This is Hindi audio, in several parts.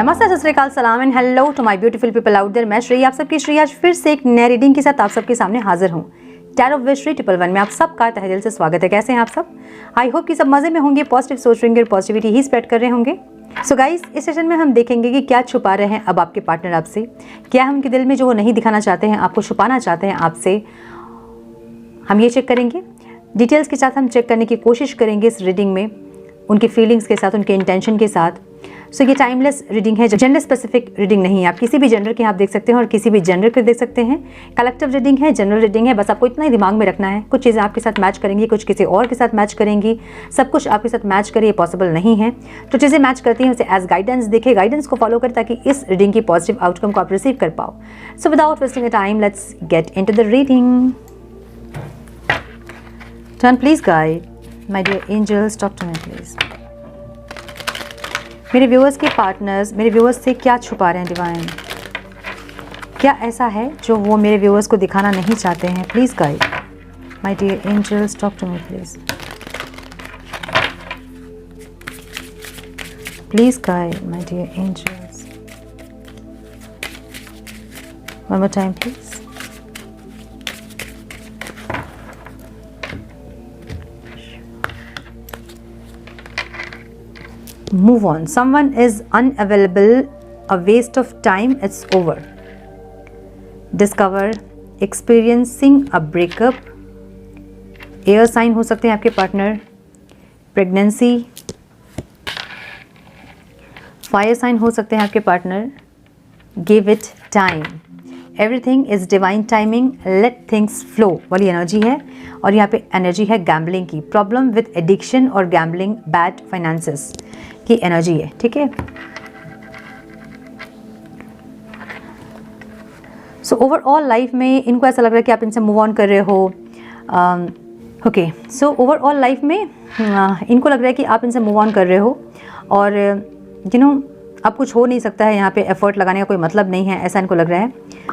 नमस्ते, सत श्री अकाल, सलाम and hello to my beautiful people out there. मैं श्री, आप सबकी श्री आज फिर से एक नए रीडिंग के साथ आप सबके सामने हाजिर हूँ। टैरो ऑफ विश श्री 111 में आप सबका तहे दिल से स्वागत है। कैसे हैं आप सब? आई होप कि सब मजे में होंगे, पॉजिटिव सोच रहे होंगे, पॉजिटिविटी ही स्प्रेड कर रहे होंगे। सो गाइस, इस सेशन में हम देखेंगे कि क्या छुपा रहे हैं अब आपके पार्टनर आपसे, क्या है उनके दिल में जो वो नहीं दिखाना चाहते हैं, आपको छुपाना चाहते हैं आपसे। हम ये चेक करेंगे, डिटेल्स के साथ हम चेक करने की कोशिश करेंगे इस रीडिंग में, उनकी फीलिंग्स के साथ, उनके इंटेंशन के साथ। सो ये टाइमलेस रीडिंग है, जेंडर स्पेसिफिक रीडिंग नहीं है। आप किसी भी जेंडर के आप देख सकते हैं और किसी भी जेंडर के देख सकते हैं। कलेक्टिव रीडिंग है, जनरल रीडिंग है। बस आपको इतना ही दिमाग में रखना है, कुछ चीज़ें आपके साथ मैच करेंगी, कुछ किसी और के साथ मैच करेंगी। सब कुछ आपके साथ मैच करे ये पॉसिबल नहीं है। तो चीज़ें मैच करती हैं उसे एज गाइडेंस देखें, गाइडेंस को फॉलो करें ताकि इस रीडिंग की पॉजिटिव आउटकम को आप रिसीव कर पाओ। So without wasting a time, let's get into the reading. Turn please guide my dear angels, talk to me please. मेरे व्यूअर्स के पार्टनर्स मेरे व्यूअर्स से क्या छुपा रहे हैं डिवाइन? क्या ऐसा है जो वो मेरे व्यूअर्स को दिखाना नहीं चाहते हैं? Please guide my dear angels, talk to me please. Please guide my dear angels, one more time please. Move on. Someone is unavailable. A waste of time. It's over. Discover. Experiencing a breakup. Air sign हो सकते हैं आपके पार्टनर. Pregnancy. Fire sign हो सकते हैं आपके partner. Give it time. Everything is divine timing. Let things flow वाली एनर्जी है। और यहाँ पे एनर्जी है गैम्बलिंग की, प्रॉब्लम विद एडिक्शन और गैम्बलिंग, बैड फाइनेंसेस की एनर्जी है। ठीक है, सो ओवरऑल लाइफ में इनको ऐसा लग रहा है कि आप इनसे मूव ऑन कर रहे हो। ओके, सो ओवरऑल लाइफ में इनको लग रहा है कि आप इनसे मूव ऑन कर रहे हो और यू नो अब कुछ हो नहीं सकता है, यहाँ पे एफर्ट लगाने का कोई मतलब नहीं है, ऐसा इनको लग रहा है।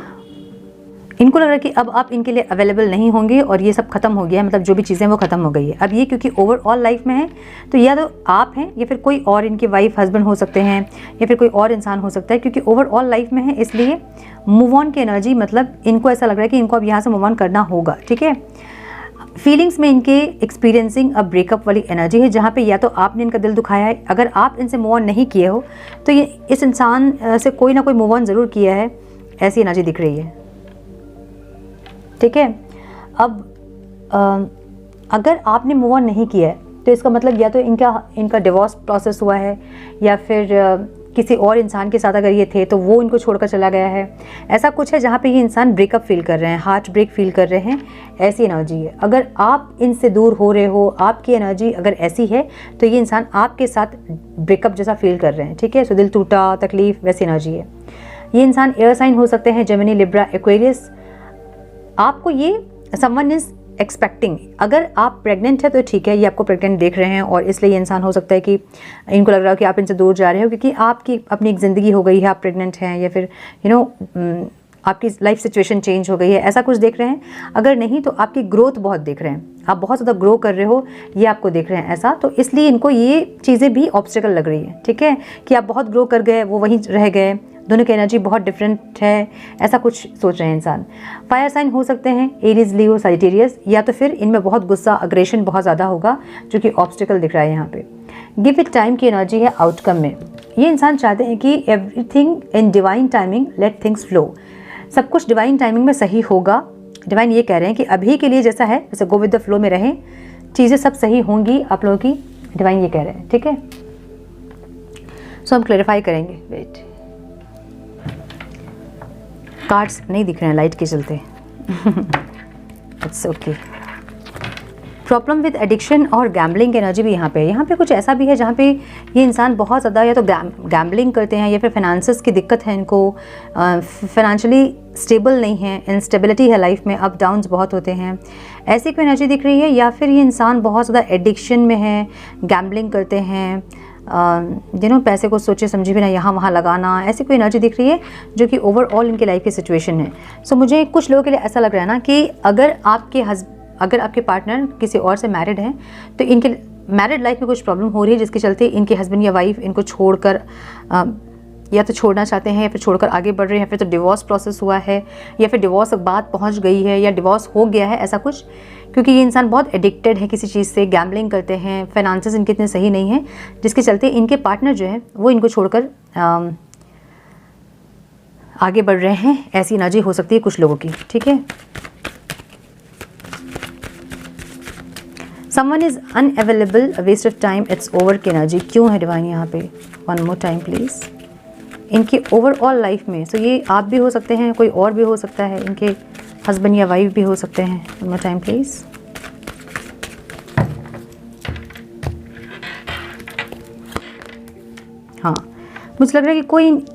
इनको लग रहा है कि अब आप इनके लिए अवेलेबल नहीं होंगे और ये सब खत्म हो गया है, मतलब जो भी चीज़ें वो खत्म हो गई है अब ये, क्योंकि ओवरऑल लाइफ में है तो या तो आप हैं या फिर कोई और इनके वाइफ हस्बैंड हो सकते हैं या फिर कोई और इंसान हो सकता है, क्योंकि ओवरऑल लाइफ में है इसलिए मूव ऑन की एनर्जी, मतलब इनको ऐसा लग रहा है कि इनको अब यहाँ से मूव ऑन करना होगा। ठीक है, फीलिंग्स में इनके एक्सपीरियंसिंग अ ब्रेकअप वाली एनर्जी है, जहाँ पे या तो आपने इनका दिल दुखाया है, अगर आप इनसे मूव ऑन नहीं किए हो तो ये इस इंसान से कोई ना कोई मूव ऑन ज़रूर किया है, ऐसी एनर्जी दिख रही है। ठीक है, अब अगर आपने मूव ऑन नहीं किया है तो इसका मतलब या तो इनका डिवोर्स प्रोसेस हुआ है या फिर किसी और इंसान के साथ अगर ये थे तो वो इनको छोड़कर चला गया है। ऐसा कुछ है जहाँ पे ये इंसान ब्रेकअप फील कर रहे हैं, हार्ट ब्रेक फील कर रहे हैं, ऐसी एनर्जी है। अगर आप इनसे दूर हो रहे हो, आपकी एनर्जी अगर ऐसी है तो ये इंसान आपके साथ ब्रेकअप जैसा फील कर रहे हैं। ठीक है, सो दिल टूटा, तकलीफ, वैसी एनर्जी है। ये इंसान एयर साइन हो सकते हैं, जेमिनी, लिब्रा, एक्वेरियस। आपको ये समवन इज एक्सपेक्टिंग, अगर आप प्रेग्नेंट है तो ठीक है, ये आपको प्रेग्नेंट देख रहे हैं और इसलिए ये इंसान हो सकता है कि इनको लग रहा हो कि आप इनसे दूर जा रहे हो क्योंकि आपकी अपनी एक ज़िंदगी हो गई है, आप प्रेग्नेंट हैं या फिर आपकी लाइफ सिचुएशन चेंज हो गई है, ऐसा कुछ देख रहे हैं। अगर नहीं तो आपकी ग्रोथ बहुत देख रहे हैं, आप बहुत ज़्यादा ग्रो कर रहे हो, ये आपको देख रहे हैं ऐसा, तो इसलिए इनको ये चीज़ें भी ऑब्स्टिकल लग रही है। ठीक है, कि आप बहुत ग्रो कर गए, वो वहीं रह गए, दोनों की एनर्जी बहुत डिफरेंट है, ऐसा कुछ सोच रहे हैं इंसान। फायर साइन हो सकते हैं, एरीज, लियो, सजिटेरियस, या तो फिर इनमें बहुत गुस्सा, अग्रेशन बहुत ज़्यादा होगा जो कि ऑब्स्टिकल दिख रहा है यहाँ पे। गिव इट टाइम की एनर्जी है आउटकम में। ये इंसान चाहते हैं कि everything in divine timing, let things flow, सब कुछ डिवाइन टाइमिंग में सही होगा। डिवाइन ये कह रहे हैं कि अभी के लिए जैसा है वैसे गो विद द फ्लो में रहें, चीज़ें सब सही होंगी आप लोगों की, डिवाइन ये कह रहे हैं। ठीक है, सो हम क्लैरिफाई करेंगे। वेट, कार्ड्स नहीं दिख रहे हैं लाइट के चलते। It's okay. Problem with addiction और गैम्बलिंग एनर्जी भी यहाँ पे कुछ ऐसा भी है जहाँ पे ये इंसान बहुत ज़्यादा या तो गैम्बलिंग करते हैं या फिर फाइनेंसेस की दिक्कत है इनको, फाइनेंशियली स्टेबल नहीं है, इनस्टेबिलिटी है लाइफ में, अप डाउन्स बहुत होते हैं, ऐसी कोई एनर्जी दिख रही है। या फिर ये इंसान बहुत ज़्यादा एडिक्शन में है, गैम्बलिंग करते हैं, पैसे को सोचे समझे बिना यहाँ वहाँ लगाना, ऐसी कोई एनर्जी दिख रही है जो कि ओवरऑल इनके लाइफ की सिचुएशन है। सो मुझे कुछ लोगों के लिए ऐसा लग रहा है ना कि अगर आपके पार्टनर किसी और से मैरिड हैं तो इनके मैरिड लाइफ में कुछ प्रॉब्लम हो रही है जिसके चलते इनके हस्बैंड या वाइफ इनको छोड़कर या तो छोड़ना चाहते हैं या फिर छोड़कर आगे बढ़ रहे हैं, फिर तो डिवोर्स प्रोसेस हुआ है या फिर डिवोर्स तक बात पहुंच गई है या डिवोर्स हो गया है, ऐसा कुछ। क्योंकि ये इंसान बहुत एडिक्टेड है किसी चीज़ से, गैम्बलिंग करते हैं, फाइनेंसेस इनके इतने सही नहीं हैं, जिसके चलते इनके पार्टनर जो है वो इनको छोड़कर आगे बढ़ रहे हैं। ऐसी एनर्जी हो सकती है कुछ लोगों की, ठीक है। Someone is unavailable, waste of time, it's over की एनर्जी क्यों है डिवाइन यहाँ पे? One more time please. इनकी ओवरऑल लाइफ में, सो ये आप भी हो सकते हैं, कोई और भी हो सकता है, इनके हस्बैंड या वाइफ भी हो सकते हैं। One more time please. हाँ, मुझे लग रहा है कि कोई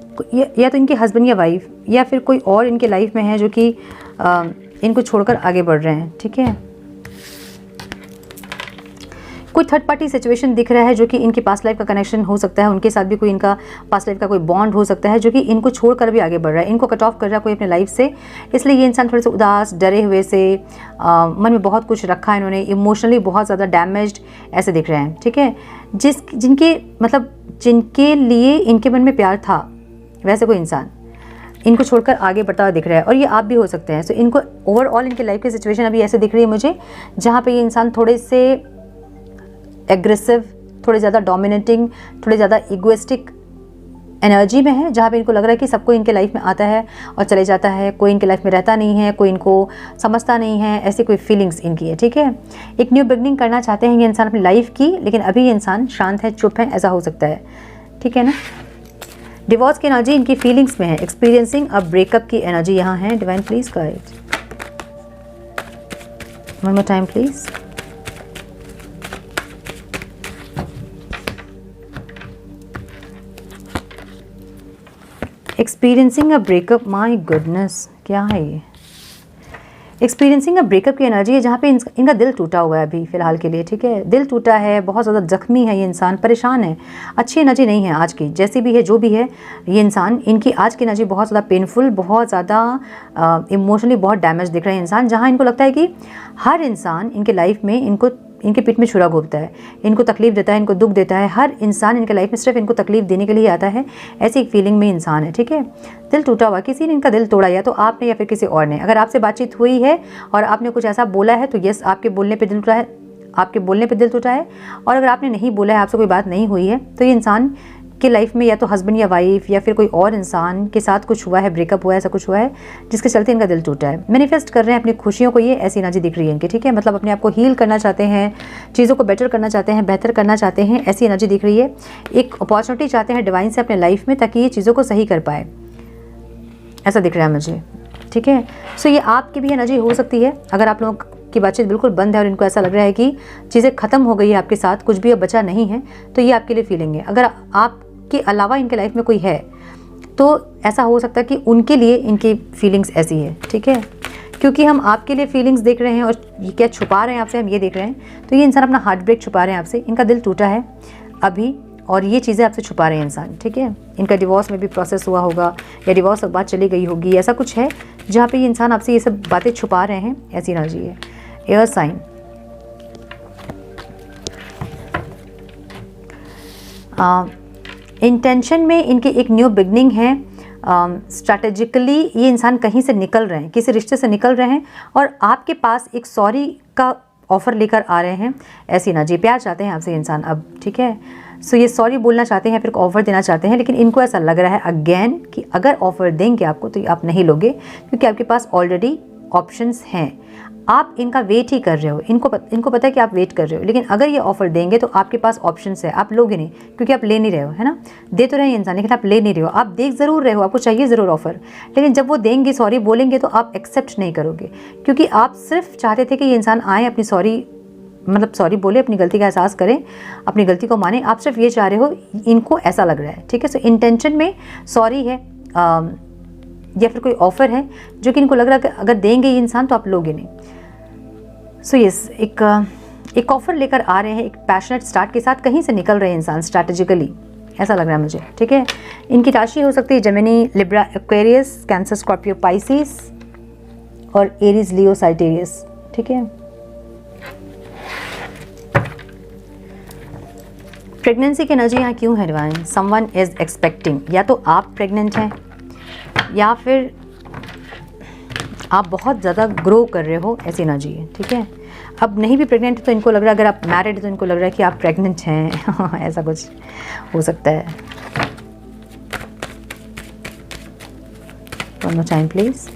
या तो इनके हस्बैंड या वाइफ या फिर कोई और इनके लाइफ में है जो कि इनको छोड़कर आगे बढ़ रहे हैं, ठीक है। कोई थर्ड पार्टी सिचुएशन दिख रहा है जो कि इनकी पास्ट लाइफ का कनेक्शन हो सकता है, उनके साथ भी कोई इनका पास्ट लाइफ का कोई बॉन्ड हो सकता है जो कि इनको छोड़कर भी आगे बढ़ रहा है, इनको कट ऑफ कर रहा है कोई अपने लाइफ से। इसलिए ये इंसान थोड़े से उदास, डरे हुए से, मन में बहुत कुछ रखा है इन्होंने, इमोशनली बहुत ज़्यादा डैमेज्ड ऐसे दिख रहे हैं, ठीक है। जिनके लिए इनके मन में प्यार था, वैसे कोई इंसान इनको छोड़कर आगे बढ़ता हुआ दिख रहा है, और ये आप भी हो सकते हैं। सो इनको ओवरऑल इनके लाइफ की सिचुएशन अभी ऐसे दिख रही है मुझे, जहाँ पे ये इंसान थोड़े से एग्रेसिव, थोड़े ज़्यादा डोमिनेटिंग, थोड़े ज़्यादा इगोइस्टिक एनर्जी में है, जहाँ पे इनको लग रहा है कि सब कोई इनके लाइफ में आता है और चले जाता है, कोई इनके लाइफ में रहता नहीं है, कोई इनको समझता नहीं है, ऐसी कोई फीलिंग्स इनकी है, ठीक है। एक न्यू बिगनिंग करना चाहते हैं ये इंसान अपनी लाइफ की, लेकिन अभी ये इंसान शांत है, चुप है, ऐसा हो सकता है, ठीक है ना। डिवोर्स की एनर्जी इनकी फीलिंग्स में है, एक्सपीरियंसिंग अ ब्रेकअप की एनर्जी यहाँ है। Divine please guide, one more time please. Experiencing a breakup, my goodness, क्या है ये? एक्सपीरियंसिंग अ ब्रेकअप की एनर्जी है, जहाँ पे इनका दिल टूटा हुआ है अभी फ़िलहाल के लिए, ठीक है। दिल टूटा है, बहुत ज़्यादा जख्मी है ये इंसान, परेशान है, अच्छी एनर्जी नहीं है आज की, जैसी भी है, जो भी है ये इंसान, इनकी आज की एनर्जी बहुत ज़्यादा पेनफुल, बहुत ज़्यादा इमोशनली बहुत डैमेज दिख रहे हैं इंसान, जहाँ इनको लगता है कि हर इंसान इनके लाइफ में इनके पीठ में छुरा घोंपता है, इनको तकलीफ देता है, इनको दुख देता है। हर इंसान इनके लाइफ में सिर्फ इनको तकलीफ देने के लिए आता है, ऐसी एक फीलिंग में इंसान है, ठीक है। दिल टूटा हुआ, किसी ने इनका दिल तोड़ा, या तो आपने या फिर किसी और ने। अगर आपसे बातचीत हुई है और आपने कुछ ऐसा बोला है तो यस, आपके बोलने पे दिल टूटा है, आपके बोलने पे दिल टूटा है। और अगर आपने नहीं बोला है, आपसे कोई बात नहीं हुई है, तो ये इंसान की लाइफ में या तो हस्बैंड या वाइफ या फिर कोई और इंसान के साथ कुछ हुआ है, ब्रेकअप हुआ है, ऐसा कुछ हुआ है जिसके चलते इनका दिल टूटा है। मैनिफेस्ट कर रहे हैं अपनी खुशियों को, ये ऐसी एनर्जी दिख रही है इनकी, ठीक है। मतलब अपने आप को हील करना चाहते हैं, चीज़ों को बेटर करना चाहते हैं, बेहतर करना चाहते हैं, ऐसी एनर्जी दिख रही है। एक अपॉर्चुनिटी चाहते हैं डिवाइन से अपने लाइफ में, ताकि ये चीज़ों को सही कर पाए, ऐसा दिख रहा है मुझे, ठीक है। सो ये आपकी भी एनर्जी हो सकती है। अगर आप लोगों की बातचीत बिल्कुल बंद है और इनको ऐसा लग रहा है कि चीज़ें ख़त्म हो गई है आपके साथ, कुछ भी अब बचा नहीं है, तो ये आपके लिए फीलिंग है। अगर आप के अलावा इनके लाइफ में कोई है तो ऐसा हो सकता है कि उनके लिए इनकी फीलिंग्स ऐसी है, ठीक है। क्योंकि हम आपके लिए फीलिंग्स देख रहे हैं और ये क्या छुपा रहे हैं आपसे, हम ये देख रहे हैं, तो ये इंसान अपना हार्ट ब्रेक छुपा रहे हैं आपसे, इनका दिल टूटा है अभी और ये चीज़ें आपसे छुपा रहे हैं इंसान, ठीक है। इनका डिवोर्स में भी प्रोसेस हुआ होगा या डिवोर्स तक बात चली गई होगी, ऐसा कुछ है जहाँ पे ये इंसान आपसे ये सब बातें छुपा रहे हैं, ऐसी एनर्जी है। एयर साइन, इंटेंशन में इनकी एक न्यू बिगनिंग है। स्ट्रैटेजिकली ये इंसान कहीं से निकल रहे हैं, किसी रिश्ते से निकल रहे हैं और आपके पास एक सॉरी का ऑफ़र लेकर आ रहे हैं, ऐसी एनर्जी। प्यार चाहते हैं आपसे इंसान अब, ठीक है। सो ये सॉरी बोलना चाहते हैं, फिर ऑफ़र देना चाहते हैं, लेकिन इनको ऐसा लग रहा है अगेन कि अगर ऑफ़र देंगे आपको तो आप नहीं लोगे, क्योंकि आपके पास ऑलरेडी ऑप्शंस हैं। आप इनका वेट ही कर रहे हो, इनको पता है कि आप वेट कर रहे हो, लेकिन अगर ये ऑफ़र देंगे तो आपके पास ऑप्शंस है, आप लोगे नहीं, क्योंकि आप ले नहीं रहे हो, है ना। दे तो रहे हैं इंसान, लेकिन आप ले नहीं रहे हो। आप देख ज़रूर रहे हो, आपको चाहिए ज़रूर ऑफ़र, लेकिन जब वो देंगे, सॉरी बोलेंगे, तो आप एक्सेप्ट नहीं करोगे, क्योंकि आप सिर्फ चाहते थे कि ये इंसान आए, अपनी सॉरी बोले, अपनी गलती का एहसास करें, अपनी गलती को माने। आप सिर्फ ये चाह रहे हो, इनको ऐसा लग रहा है, ठीक है। सो इंटेंशन में सॉरी है या फिर कोई ऑफ़र है जो कि इनको लग रहा है कि अगर देंगे ये इंसान तो आप लोगे नहीं। सो यस, एक ऑफ़र लेकर आ रहे हैं, एक पैशनेट स्टार्ट के साथ कहीं से निकल रहे हैं इंसान स्ट्रैटेजिकली, ऐसा लग रहा है मुझे, ठीक है। इनकी राशि हो सकती है Gemini, Libra, Aquarius, cancer, Scorpio, Pisces और एरीज, लियो, साइटेरियस, ठीक है। प्रेगनेंसी की एनर्जी यहाँ क्यों है डिवाइन? समवन इज एक्सपेक्टिंग, या तो आप प्रेग्नेंट हैं या फिर आप बहुत ज़्यादा ग्रो कर रहे हो, ऐसी एनर्जी है, ठीक है। अब नहीं भी प्रेग्नेंट तो इनको लग रहा है, अगर आप मैरिड है तो इनको लग रहा है कि आप प्रेग्नेंट हैं ऐसा कुछ हो सकता है। One more time please.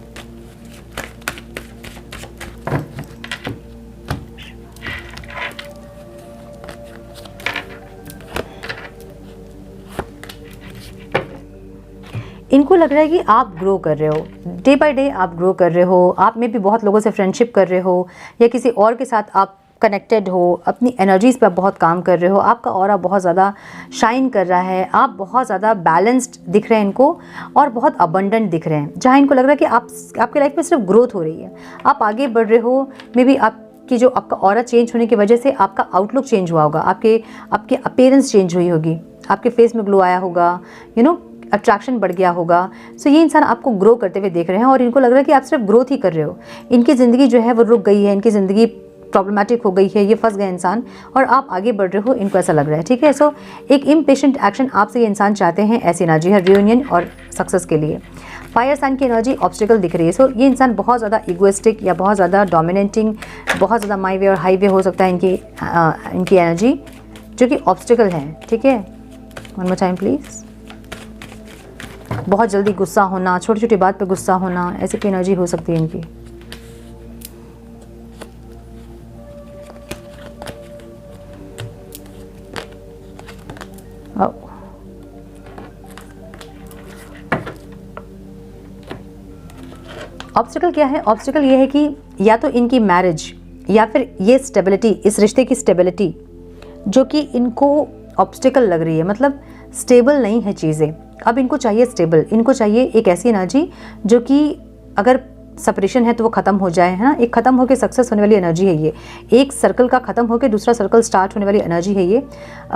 इनको लग रहा है कि आप ग्रो कर रहे हो, डे बाय डे आप ग्रो कर रहे हो, आप में भी बहुत लोगों से फ्रेंडशिप कर रहे हो या किसी और के साथ आप कनेक्टेड हो, अपनी एनर्जीज़ पे आप बहुत काम कर रहे हो, आपका ऑरा बहुत ज़्यादा शाइन कर रहा है, आप बहुत ज़्यादा बैलेंस्ड दिख रहे हैं इनको और बहुत अबंडेंट दिख रहे हैं, जहाँ इनको लग रहा है कि आपके लाइफ में सिर्फ ग्रोथ हो रही है, आप आगे बढ़ रहे हो। मे बी आपकी जो आपका ऑरा चेंज होने की वजह से आपका आउटलुक चेंज हुआ होगा, आपके अपीयरेंस चेंज हुई होगी, आपके फेस में ग्लो आया होगा, अट्रैक्शन बढ़ गया होगा। सो ये इंसान आपको ग्रो करते हुए देख रहे हैं और इनको लग रहा है कि आप सिर्फ ग्रोथ ही कर रहे हो। इनकी ज़िंदगी जो है वो रुक गई है, इनकी ज़िंदगी प्रॉब्लमेटिक हो गई है, ये फंस गए इंसान और आप आगे बढ़ रहे हो, इनको ऐसा लग रहा है, ठीक है। सो एक इम्पेशेंट एक्शन आपसे ये इंसान चाहते हैं, ऐसी एनर्जी है रियूनियन और सक्सेस के लिए। फायर साइन की एनर्जी ऑब्स्टिकल दिख रही है। सो ये इंसान बहुत ज़्यादा इगोइस्टिक या बहुत ज़्यादा डोमिनेटिंग, बहुत ज़्यादा माई वे और हाई वे हो सकता है इनकी एनर्जी, जो कि ऑब्स्टिकल है, ठीक है। One more time please. बहुत जल्दी गुस्सा होना, छोटी छोटी बात पे गुस्सा होना, ऐसी कोई एनर्जी हो सकती है इनकी। ऑब्स्टिकल क्या है? ऑब्स्टिकल ये है कि या तो इनकी मैरिज या फिर ये स्टेबिलिटी, इस रिश्ते की स्टेबिलिटी जो कि इनको ऑब्स्टिकल लग रही है, मतलब स्टेबल नहीं है चीज़ें। अब इनको चाहिए स्टेबल, इनको चाहिए एक ऐसी एनर्जी जो कि अगर सेपरेशन है तो वो ख़त्म हो जाए, है ना। एक ख़त्म होकर सक्सेस होने वाली एनर्जी है ये, एक सर्कल का ख़त्म होकर दूसरा सर्कल स्टार्ट होने वाली एनर्जी है ये।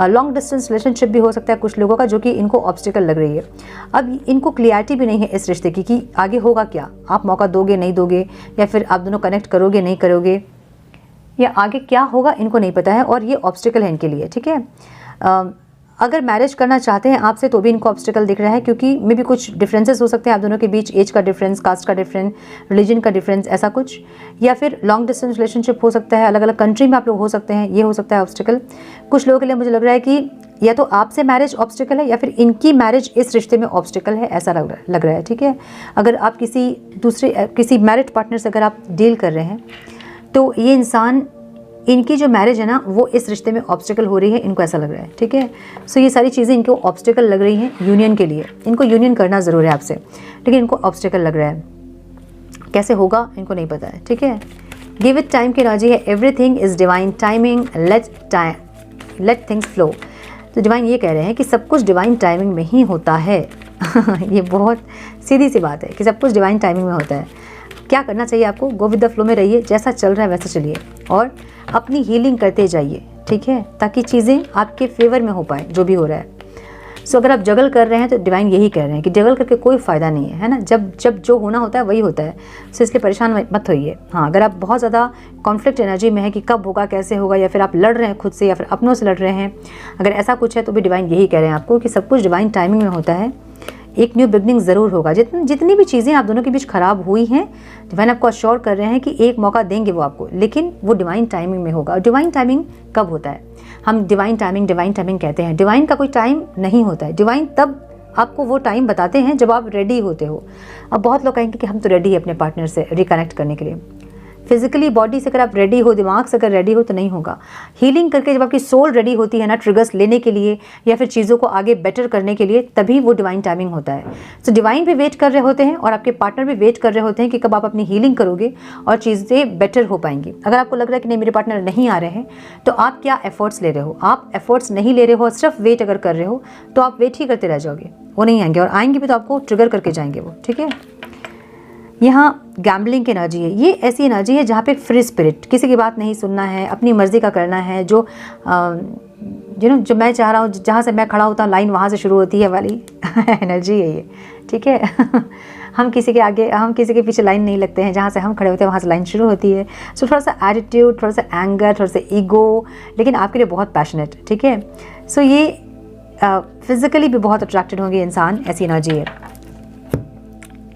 लॉन्ग डिस्टेंस रिलेशनशिप भी हो सकता है कुछ लोगों का, जो कि इनको ऑब्स्टिकल लग रही है। अब इनको क्लियरिटी भी नहीं है इस रिश्ते की कि आगे होगा क्या, आप मौका दोगे नहीं दोगे, या फिर आप दोनों कनेक्ट करोगे नहीं करोगे, या आगे क्या होगा इनको नहीं पता है और ये ऑब्स्टिकल है इनके लिए, ठीक है। अगर मैरिज करना चाहते हैं आपसे तो भी इनको ऑब्स्टिकल दिख रहा है, क्योंकि मे भी कुछ डिफरेंसेस हो सकते हैं आप दोनों के बीच, एज का डिफरेंस, कास्ट का डिफरेंस, रिलीजन का डिफरेंस, ऐसा कुछ, या फिर लॉन्ग डिस्टेंस रिलेशनशिप हो सकता है, अलग अलग कंट्री में आप लोग हो सकते हैं, ये हो सकता है ऑब्स्टिकल। कुछ लोगों के लिए मुझे लग रहा है कि या तो आपसे मैरिज ऑब्स्टिकल है या फिर इनकी मैरिज इस रिश्ते में ऑब्स्टिकल है, ऐसा लग रहा है, ठीक है। अगर आप किसी मैरिड पार्टनर से अगर आप डील कर रहे हैं तो ये इंसान, इनकी जो मैरिज है ना वो इस रिश्ते में ऑब्स्टिकल हो रही है, इनको ऐसा लग रहा है, ठीक है। सो ये सारी चीज़ें इनको ऑब्स्टिकल लग रही हैं यूनियन के लिए, इनको यूनियन करना ज़रूर है आपसे, लेकिन इनको ऑब्स्टिकल लग रहा है। कैसे होगा इनको नहीं पता है, ठीक है। गिव इट टाइम की एनर्जी है, everything is divine timing, let things flow. तो डिवाइन ये कह रहे हैं कि सब कुछ डिवाइन टाइमिंग में ही होता है ये बहुत सीधी सी बात है कि सब कुछ डिवाइन टाइमिंग में होता है। क्या करना चाहिए आपको? गो विद द फ्लो में रहिए, जैसा चल रहा है वैसा चलिए और अपनी हीलिंग करते जाइए, ठीक है, ताकि चीज़ें आपके फेवर में हो पाए जो भी हो रहा है। सो अगर आप जगल कर रहे हैं तो डिवाइन यही कह रहे हैं कि जगल करके कोई फ़ायदा नहीं है ना, जब जो होना होता है वही होता है। सो इसलिए परेशान मत होइए। हाँ, अगर आप बहुत ज़्यादा कॉन्फ्लिक्ट एनर्जी में है कि कब होगा, कैसे होगा, या फिर आप लड़ रहे हैं खुद से या फिर अपनों से लड़ रहे हैं, अगर ऐसा कुछ है तो भी डिवाइन यही कह रहे हैं आपको कि सब कुछ डिवाइन टाइमिंग में होता है। एक न्यू बिगनिंग ज़रूर होगा। जितनी भी चीज़ें आप दोनों के बीच ख़राब हुई हैं, डिवाइन आपको अश्योर कर रहे हैं कि एक मौका देंगे वो आपको, लेकिन वो डिवाइन टाइमिंग में होगा। और डिवाइन टाइमिंग कब होता है? हम डिवाइन टाइमिंग कहते हैं। डिवाइन का कोई टाइम नहीं होता है। डिवाइन तब आपको वो टाइम बताते हैं जब आप रेडी होते हो। अब बहुत लोग कहेंगे कि हम तो रेडी है अपने पार्टनर से रिकनेक्ट करने के लिए। फिजिकली बॉडी से अगर आप रेडी हो, दिमाग से अगर रेडी हो तो नहीं होगा। हीलिंग करके जब आपकी सोल रेडी होती है ना, ट्रिगर्स लेने के लिए या फिर चीज़ों को आगे बेटर करने के लिए, तभी वो डिवाइन टाइमिंग होता है। सो डिवाइन भी वेट कर रहे होते हैं और आपके पार्टनर भी वेट कर रहे होते हैं कि कब आप अपनी हीलिंग करोगे और चीज़ें बेटर हो पाएंगी। अगर आपको लग रहा है कि नहीं मेरे पार्टनर नहीं आ रहे हैं, तो आप क्या एफर्ट्स ले रहे हो? आप एफर्ट्स नहीं ले रहे हो, सिर्फ वेट अगर कर रहे हो तो आप वेट ही करते रह जाओगे, वो नहीं आएंगे, और आएंगे भी तो आपको ट्रिगर करके जाएंगे वो, ठीक है। यहाँ गैम्बलिंग की एनर्जी है। ये ऐसी एनर्जी है जहाँ पे फ्री स्पिरिट, किसी की बात नहीं सुनना है, अपनी मर्ज़ी का करना है, जो जो मैं चाह रहा हूँ, जहाँ से मैं खड़ा होता हूँ लाइन वहाँ से शुरू होती है वाली एनर्जी है ये, ठीक है। हम किसी के आगे, हम किसी के पीछे लाइन नहीं लगते हैं, जहाँ से हम खड़े होते हैं वहाँ से लाइन शुरू होती है। सो थोड़ा सा एटीट्यूड, थोड़ा सा एंगर, थोड़ा सा ईगो, लेकिन आपके लिए बहुत पैशनेट, ठीक है। सो ये फिज़िकली भी बहुत अट्रैक्टेड होंगे इंसान, ऐसी एनर्जी है।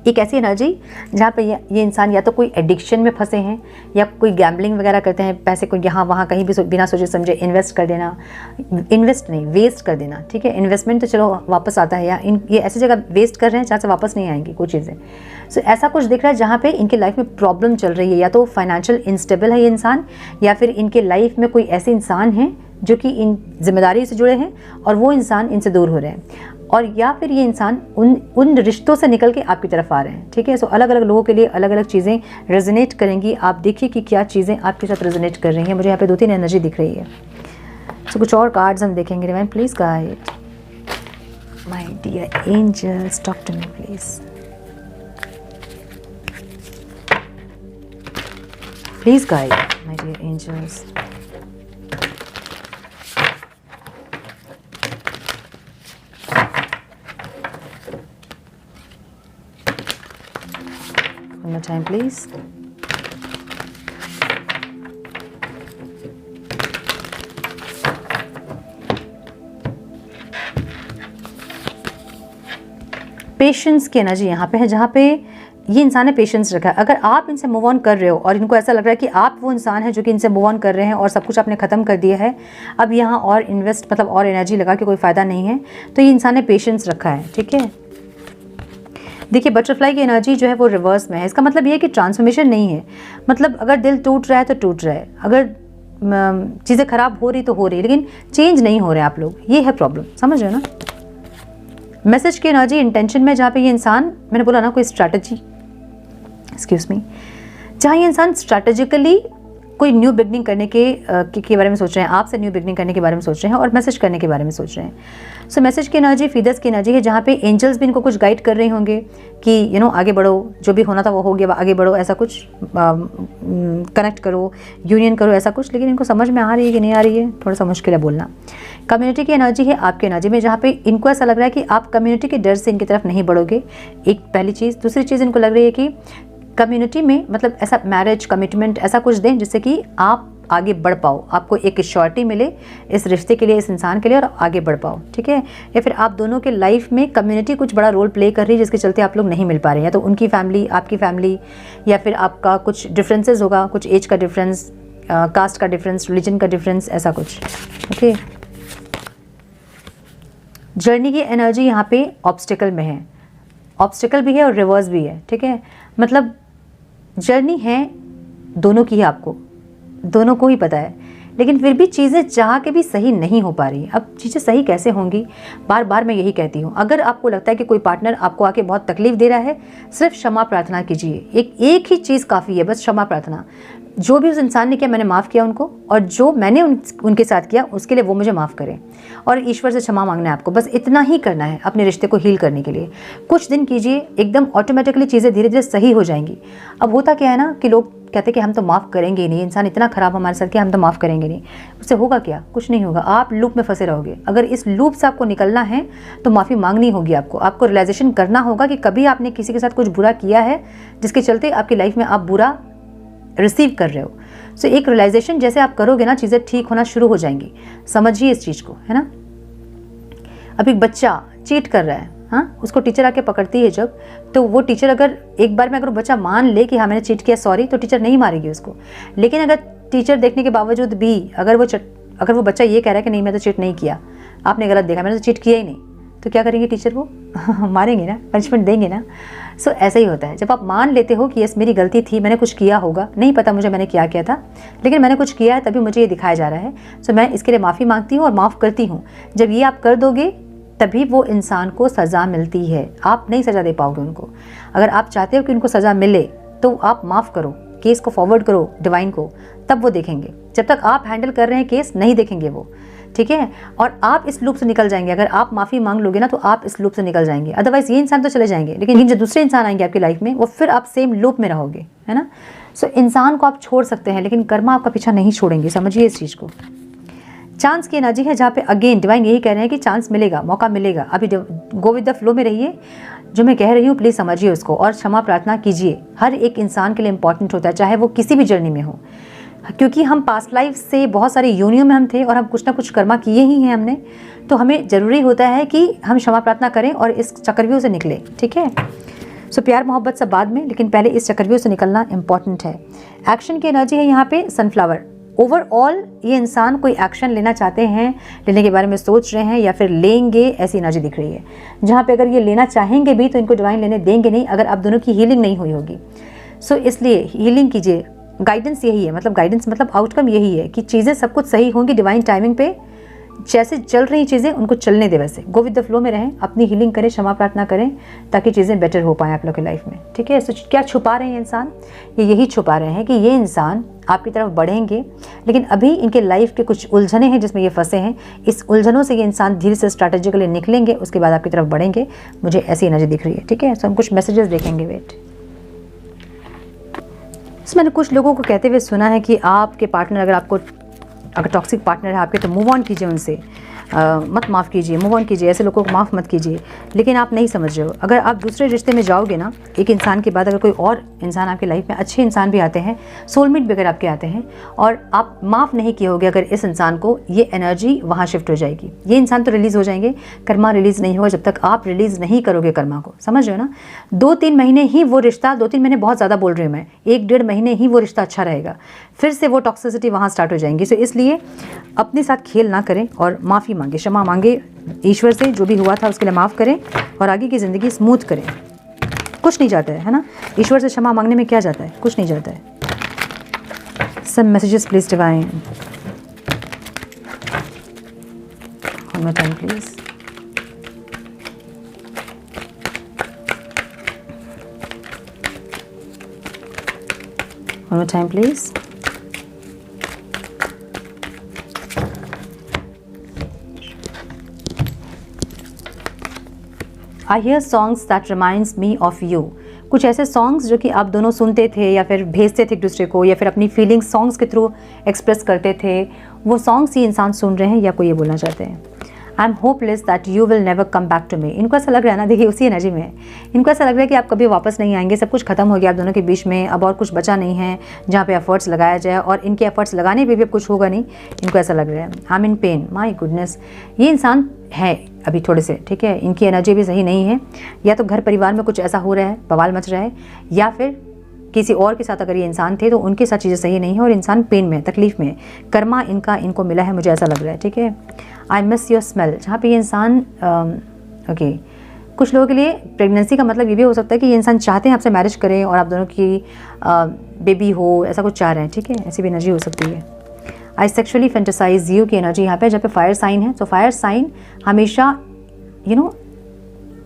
एक ऐसी एनर्जी जहाँ पे ये इंसान या तो कोई एडिक्शन में फंसे हैं या कोई गैम्बलिंग वगैरह करते हैं, पैसे को यहाँ वहाँ कहीं भी बिना सोचे समझे इन्वेस्ट कर देना, इन्वेस्ट नहीं वेस्ट कर देना, ठीक है। इन्वेस्टमेंट तो चलो वापस आता है, या ये ऐसी जगह वेस्ट कर रहे हैं जहाँ से वापस नहीं आएंगी कोई चीज़ें। सो ऐसा कुछ दिख रहा है जहाँ पे इनके लाइफ में प्रॉब्लम चल रही है, या तो फाइनेंशियल इंस्टेबल है ये इंसान, या फिर इनके लाइफ में कोई ऐसे इंसान हैं जो कि इन जिम्मेदारी से जुड़े हैं और वो इंसान इनसे दूर हो रहे हैं, और या फिर ये इंसान उन रिश्तों से निकल के आपकी तरफ आ रहे हैं, ठीक है। सो अलग अलग लोगों के लिए अलग अलग चीज़ें रेजोनेट करेंगी। आप देखिए कि क्या चीज़ें आपके साथ रेजोनेट कर रही हैं। मुझे यहाँ पे 2-3 एनर्जी दिख रही है। सो कुछ और कार्ड्स हम देखेंगे। Divine please guide my dear angels, talk to me please, please guide my dear angels. One more time, please. Patience की एनर्जी यहाँ पे है, जहाँ पे ये इंसान ने पेशेंस रखा है। अगर आप इनसे मूव ऑन कर रहे हो और इनको ऐसा लग रहा है कि आप वो इंसान है जो कि इनसे मूव ऑन कर रहे हैं और सब कुछ आपने ख़त्म कर दिया है, अब यहाँ और इन्वेस्ट मतलब और एनर्जी लगा के कोई फ़ायदा नहीं है, तो ये इंसान ने पेशेंस रखा है, ठीक है। देखिए बटरफ्लाई की एनर्जी जो है वो रिवर्स में है। इसका मतलब ये है कि ट्रांसफॉर्मेशन नहीं है। मतलब अगर दिल टूट रहा है तो टूट रहा है, अगर चीज़ें ख़राब हो रही तो हो रही है, लेकिन चेंज नहीं हो रहे आप लोग, ये है प्रॉब्लम, समझ रहे हो ना। मैसेज की एनर्जी इंटेंशन में, जहाँ पे ये इंसान, मैंने बोला ना कोई स्ट्रैटेजी, एक्सक्यूज मी, जहाँ ये इंसान स्ट्रैटेजिकली कोई न्यू बिगनिंग करने के बारे में सोच रहे हैं, आपसे न्यू बिगनिंग करने के बारे में सोच रहे हैं और मैसेज करने के बारे में सोच रहे हैं। सो मैसेज की एनर्जी फीदर्स की एनर्जी है, जहाँ पे एंजल्स भी इनको कुछ गाइड कर रहे होंगे कि आगे बढ़ो, जो भी होना था वो हो गया, आगे बढ़ो, ऐसा कुछ कनेक्ट करो, यूनियन करो, ऐसा कुछ। लेकिन इनको समझ में आ रही है कि नहीं आ रही है, थोड़ा सा मुश्किल है बोलना। कम्युनिटी की एनर्जी है आपकी एनर्जी में, जहाँ पे इनको ऐसा लग रहा है कि आप कम्युनिटी के डर से इनकी तरफ नहीं बढ़ोगे, एक पहली चीज़। दूसरी चीज़ इनको लग रही है कि कम्युनिटी में मतलब ऐसा मैरिज कमिटमेंट ऐसा कुछ दें जिससे कि आप आगे बढ़ पाओ, आपको एक श्योरिटी मिले इस रिश्ते के लिए, इस इंसान के लिए, और आगे बढ़ पाओ, ठीक है। या फिर आप दोनों के लाइफ में कम्युनिटी कुछ बड़ा रोल प्ले कर रही है जिसके चलते आप लोग नहीं मिल पा रहे हैं, या तो उनकी फैमिली, आपकी फैमिली, या फिर आपका कुछ डिफरेंसेस होगा, कुछ एज का डिफरेंस, कास्ट का डिफरेंस, रिलीजन का डिफरेंस, ऐसा कुछ, ओके। जर्नी की एनर्जी यहाँ पे ऑब्स्टिकल में है, ऑब्स्टिकल भी है और रिवर्स भी है, ठीक है। मतलब जर्नी है दोनों की है, आपको दोनों को ही पता है, लेकिन फिर भी चीज़ें चाह के भी सही नहीं हो पा रही। अब चीज़ें सही कैसे होंगी, बार बार मैं यही कहती हूँ। अगर आपको लगता है कि कोई पार्टनर आपको आके बहुत तकलीफ दे रहा है, सिर्फ क्षमा प्रार्थना कीजिए। एक ही चीज़ काफ़ी है, बस क्षमा प्रार्थना। जो भी उस इंसान ने किया मैंने माफ़ किया उनको, और जो मैंने उनके साथ किया उसके लिए वो मुझे माफ़ करें, और ईश्वर से क्षमा मांगना है आपको। बस इतना ही करना है अपने रिश्ते को हील करने के लिए। कुछ दिन कीजिए, एकदम ऑटोमेटिकली चीज़ें धीरे धीरे सही हो जाएंगी। अब होता क्या है ना कि लोग कहते हैं कि हम तो माफ़ करेंगे ही नहीं, इंसान इतना ख़राब हमारे साथ किया, हम तो माफ़ करेंगे नहीं। उससे होगा क्या, कुछ नहीं होगा, आप लूप में फंसे रहोगे। अगर इस लूप से आपको निकलना है तो माफ़ी मांगनी होगी आपको रियलाइजेशन करना होगा कि कभी आपने किसी के साथ कुछ बुरा किया है जिसके चलते आपकी लाइफ में आप बुरा रिसीव कर रहे हो। सो एक रियलाइजेशन जैसे आप करोगे ना, चीज़ें ठीक होना शुरू हो जाएंगी। समझिए इस चीज़ को, है ना। अब एक बच्चा चीट कर रहा है, हाँ, उसको टीचर आके पकड़ती है जब, तो वो टीचर अगर एक बार में अगर बच्चा मान ले कि हाँ मैंने चीट किया, सॉरी, तो टीचर नहीं मारेगी उसको। लेकिन अगर टीचर देखने के बावजूद भी अगर वो बच्चा ये कह रहा है कि नहीं मैं तो चीट नहीं किया, आपने गलत देखा, मैंने तो चीट किया ही नहीं, तो क्या करेंगे टीचर, वो मारेंगे ना, पनिशमेंट देंगे ना। सो ऐसा ही होता है, जब आप मान लेते हो कि यस मेरी गलती थी, मैंने कुछ किया होगा, नहीं पता मुझे मैंने क्या किया था, लेकिन मैंने कुछ किया है तभी मुझे ये दिखाया जा रहा है, सो मैं इसके लिए माफ़ी मांगती हूँ और माफ़ करती हूँ। जब ये आप कर दोगे तभी वो इंसान को सज़ा मिलती है, आप नहीं सज़ा दे पाओगे उनको। अगर आप चाहते हो कि उनको सज़ा मिले तो आप माफ़ करो, केस को फॉरवर्ड करो डिवाइन को, तब वो देखेंगे। जब तक आप हैंडल कर रहे हैं केस, नहीं देखेंगे वो, ठीक है। और आप इस लूप से निकल जाएंगे। अगर आप माफ़ी मांग लोगे ना तो आप इस लूप से निकल जाएंगे। अदरवाइज ये इंसान तो चले जाएंगे, लेकिन जो दूसरे इंसान आएंगे आपकी लाइफ में, वो फिर आप सेम लूप में रहोगे, है ना। सो इंसान को आप छोड़ सकते हैं, लेकिन कर्मा आपका पीछा नहीं छोड़ेंगे, समझिए इस चीज़ को। चांस की एनर्जी है, जहाँ पे अगेन डिवाइन यही कह रहे हैं कि चांस मिलेगा, मौका मिलेगा। अभी गो विद द फ्लो में रहिए। जो मैं कह रही हूँ प्लीज़ समझिए उसको और क्षमा प्रार्थना कीजिए। हर एक इंसान के लिए इम्पॉर्टेंट होता है, चाहे वो किसी भी जर्नी में हो, क्योंकि हम पास्ट लाइफ से बहुत सारे योनियों में हम थे और हम कुछ ना कुछ कर्मा किए ही हैं हमने, तो हमें ज़रूरी होता है कि हम क्षमा प्रार्थना करें और इस चक्रव्यूह से निकले। ठीक है, सो प्यार मोहब्बत सब बाद में, लेकिन पहले इस चक्रव्यूह से निकलना इंपॉर्टेंट है। एक्शन की एनर्जी है यहाँ पे सनफ्लावर। ओवरऑल ये इंसान कोई एक्शन लेना चाहते हैं, लेने के बारे में सोच रहे हैं या फिर लेंगे, ऐसी एनर्जी दिख रही है। जहाँ पे अगर ये लेना चाहेंगे भी तो इनको डिवाइन लेने देंगे नहीं, अगर आप दोनों की हीलिंग नहीं हुई होगी। सो इसलिए हीलिंग कीजिए। गाइडेंस यही है, मतलब गाइडेंस मतलब आउटकम यही है कि चीज़ें सब कुछ सही होंगी डिवाइन टाइमिंग पे। जैसे चल रही चीज़ें उनको चलने दे, वैसे गो विद द फ्लो में रहें, अपनी हीलिंग करें, क्षमा प्रार्थना करें, ताकि चीज़ें बेटर हो पाएँ आप लोग की लाइफ में। ठीक है, सो क्या छुपा रहे हैं इंसान? ये यही छुपा रहे हैं कि ये इंसान आपकी तरफ बढ़ेंगे, लेकिन अभी इनके लाइफ के कुछ उलझने हैं जिसमें ये फंसे हैं। इस उलझनों से ये इंसान धीरे से स्ट्रैटेजिकली निकलेंगे, उसके बाद आपकी तरफ बढ़ेंगे। मुझे ऐसी एनर्जी दिख रही है। ठीक है, सो हम कुछ मैसेजेस देखेंगे। वेट, मैंने कुछ लोगों को कहते हुए सुना है कि आपके पार्टनर अगर टॉक्सिक पार्टनर है आपके, तो मूव ऑन कीजिए उनसे, मत माफ़ कीजिए, मूव ऑन कीजिए, ऐसे लोगों को माफ़ मत कीजिए। लेकिन आप नहीं समझ रहे हो, अगर आप दूसरे रिश्ते में जाओगे ना, एक इंसान के बाद अगर कोई और इंसान आपकी लाइफ में, अच्छे इंसान भी आते हैं, सोलमेट भी अगर आपके आते हैं, और आप माफ़ नहीं किए होगे अगर इस इंसान को, ये एनर्जी वहाँ शिफ्ट हो जाएगी। ये इंसान तो रिलीज़ हो जाएंगे, कर्मा रिलीज़ नहीं होगा जब तक आप रिलीज़ नहीं करोगे कर्मा को। समझ रहे हो ना? 2-3 महीने ही वो रिश्ता, 2-3 महीने बहुत ज़्यादा बोल रही हूँ मैं, 1-1.5 महीने ही वो रिश्ता अच्छा रहेगा, फिर से वो टॉक्सिसिटी वहाँ स्टार्ट हो जाएंगी। सो इसलिए अपने साथ खेल ना करें और माफ़ी मांगे, क्षमा मांगे ईश्वर से, जो भी हुआ था उसके लिए माफ़ करें और आगे की ज़िंदगी स्मूथ करें। कुछ नहीं जाता है ना, ईश्वर से क्षमा मांगने में क्या जाता है? कुछ नहीं जाता है। Some messages please divine, one more time please. One more time please. I hear songs that reminds me of you। कुछ ऐसे सॉन्ग्स जो कि आप दोनों सुनते थे या फिर भेजते थे एक दूसरे को, या फिर अपनी फीलिंग्स सॉन्ग्स के थ्रू एक्सप्रेस करते थे, वो सॉन्ग्स ही इंसान सुन रहे हैं या कोई ये बोलना चाहते हैं। I am hopeless that you will never come back to me. इनको ऐसा लग रहा है ना, देखिए उसी एनर्जी में है, इनको ऐसा लग रहा है कि आप कभी वापस नहीं आएंगे, सब कुछ खत्म हो गया आप दोनों के बीच में, अब और कुछ बचा नहीं है जहाँ पे एफर्ट्स लगाया जाए, और इनके एफर्ट्स लगाने पे भी अब कुछ होगा नहीं, इनको ऐसा लग रहा है। I am in pen, my goodness. ये इंसान है अभी थोड़े से, ठीक है, इनकी एनर्जी भी सही नहीं है, या तो घर परिवार में कुछ ऐसा हो रहा है, बवाल मच रहा है, या फिर किसी और के साथ अगर ये इंसान थे तो उनके साथ चीज़ें सही नहीं है और इंसान पेन में, तकलीफ में, कर्मा इनको मिला है, मुझे ऐसा लग रहा है। ठीक है, आई मिस योर स्मेल, जहाँ पे ये इंसान ओके, कुछ लोगों के लिए प्रेगनेंसी का मतलब ये भी हो सकता है कि ये इंसान चाहते हैं आपसे मैरिज करें और आप दोनों की बेबी हो, ऐसा कुछ चाह रहे हैं। ठीक है, ऐसी भी एनर्जी हो सकती है। आई सेक्शुअली फेंटेसाइज यू की एनर्जी यहाँ पे, जहाँ पे फायर साइन है, तो फायर साइन हमेशा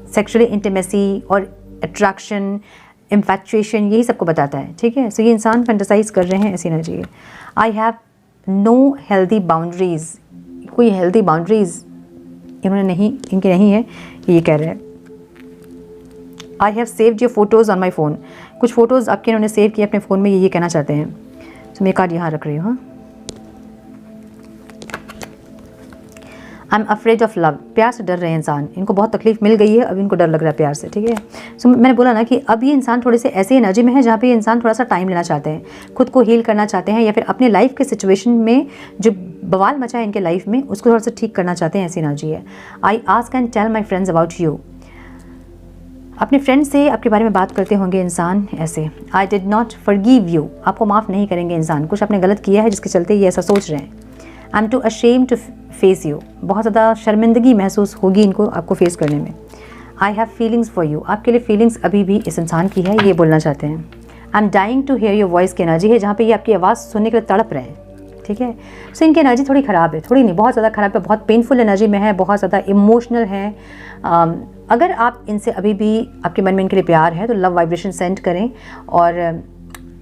सेक्शुअली इंटीमेसी और अट्रैक्शन, इन्फैक्चुएशन, यही सबको बताता है। ठीक है, सो ये इंसान फेंटेसाइज कर रहे हैं, ऐसी एनर्जी है। I have no healthy boundaries, कोई हेल्दी बाउंड्रीज इनके नहीं है, ये कह रहे हैं। I have saved your photos on my phone, कुछ फ़ोटोज़ आपके इन्होंने सेव किए अपने फ़ोन में, ये कहना चाहते हैं। तो मैं कार्ड यहाँ रख रही हूँ। हाँ, I am afraid of love, प्यार से डर रहे हैं इंसान, इनको बहुत तकलीफ मिल गई है, अब इनको डर लग रहा है प्यार से। ठीक है, सो मैंने बोला ना कि अब ये इंसान थोड़े से ऐसी एनर्जी में है जहाँ पे ये इंसान थोड़ा सा टाइम लेना चाहते हैं, खुद को हील करना चाहते हैं, या फिर अपने लाइफ के सिचुएशन में जो बवाल मचा है इनके लाइफ में उसको थोड़ा सा ठीक करना चाहते हैं, ऐसी एनर्जी है। I ask and tell my friends about you, अपने फ्रेंड से आपके बारे में बात करते होंगे इंसान ऐसे। I did not forgive you, आपको माफ़ नहीं करेंगे इंसान, कुछ आपने गलत किया है जिसके चलते ये ऐसा सोच रहे हैं। I am too ashamed to face you, बहुत ज़्यादा शर्मिंदगी महसूस होगी इनको आपको फेस करने में। I have feelings for you, आपके लिए फीलिंग्स अभी भी इस इंसान की है, ये बोलना चाहते हैं। I am dying to hear your voice की एनर्जी है, जहाँ पे ये आपकी आवाज़ सुनने के लिए तड़प रहे हैं। ठीक है, सो इनकी एनर्जी थोड़ी ख़राब है, थोड़ी नहीं, बहुत ज़्यादा ख़राब है, बहुत पेनफुल एनर्जी में है, बहुत ज़्यादा इमोशनल है। अगर आप इनसे अभी भी आपके मन में इनके लिए प्यार है तो लव वाइब्रेशन सेंड करें और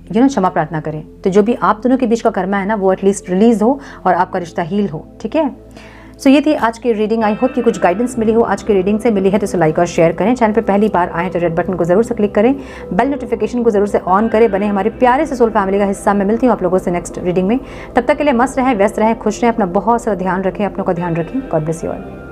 क्षमा प्रार्थना करें, तो जो भी आप दोनों के बीच का कर्मा है ना, वो एटलीस्ट रिलीज़ हो और आपका रिश्ता हील हो। ठीक है, सो ये थी आज की रीडिंग। आई होप कि कुछ गाइडेंस मिली हो, आज की रीडिंग से मिली है तो इसे लाइक और शेयर करें। चैनल पे पहली बार आए तो रेड बटन को ज़रूर से क्लिक करें, बेल नोटिफिकेशन को ज़रूर से ऑन करें, बने हमारे प्यारे से सोल फैमिली का हिस्सा। मैं मिलती हूँ आप लोगों से नेक्स्ट रीडिंग में, तब तक के लिए मस्त रहें, व्यस्त रहें, खुश रहें, अपना बहुत सारा ध्यान रखें, अपनों का ध्यान रखें। God bless you all.